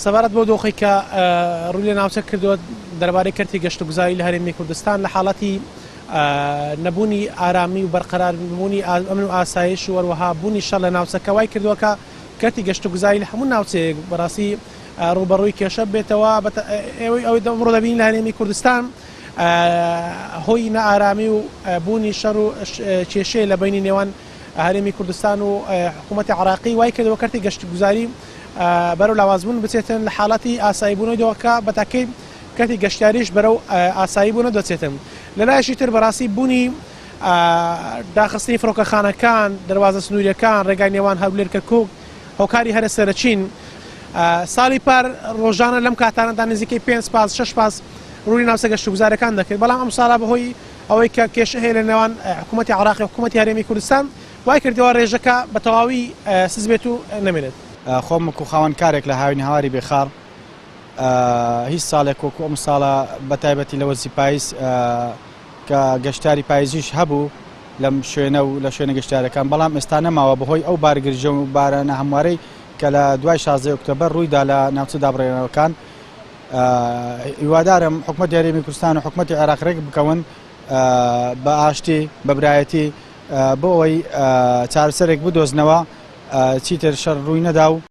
سەبارەت بۆ دۆخی کە ڕووی لە ناوچە کردووە دەربارەی کەرتی گەشتوگوزاری لە هەرێمی کوردستان لە حاڵەتی نەبوونی ئارامی و بەرقەراربوونی ئەمن و ئاسایش و وەروەها بوونی شەڕ لە ناوچەکە وای کردووە کە کەرتی گەشتوگوزاری لە هەموو ناوچەیەک بەڕاستی ڕوبەڕووی کێشە بێتەوە ئەوەی ئەمڕۆ دەبین لە هەرێمی کوردستان هۆی نەئارامی و بوونی شەڕ و کێشەیە لە بینی نێوان هەرێمی کوردستان و حکوومەتی عراقی وای کردەوە کەرتی گەشتوگوزاری بەرەو لاوازبوون بچێتن لە حاڵەتی ئاساییبوونەوەی کە بە تاکەی کەرتی گەشتیاریش بەرەو ئاساییبوونە دەچێتن لەلایەشی تر بەڕاستی بوونی داخستنی فڕۆکەخانەکان دەواازە سنووریەکان ڕێگای نێوان هەولێر کەرکووک هۆکاری هەرە سەرچین ساڵی پار ڕۆژانە لەم کاتانەدا نزیکەی 5 پاس 6 پاس ڕووی ناوچە گەشتوگوزارەکان دەکرد بەڵام ئەم ساڵا بەهۆی ئەوەی کە کێشە هەیە لە نێوان حکوومەتی عراقی و حکوومەتی هەرێمی کوردستان وای کردەوە ڕێژەکە بە تەواوی سز بێت و نەمێنێت خۆم وەکو خاوەنکارێک لە هاوین هاواری بێخاڵ هیچ ساڵێک وەکو ئەم ساڵە بەتایبەتی لە وەرزی پاییز کە گەشتاری پاییزیش هەبوو لەم شوێنە و لە شوێنە گەشتارەکان بەڵام ئێستا نەماوە بەهۆی ئەو بارگرژە و بارانە هەموارەی کە لە دوای 16 ئۆکتۆبەر ڕوویدا لە ناوچە دابڕێنەوەکان هیوادارم حکوومەتی هەرێمی کوردستان و حکوومەتی عێراق ڕێک بکەون بە ئاشتی بە برایەتی بۆ ئەوەی چارەسەرێک بدۆزنەوە چیتر شەڕ ڕووی نەدا و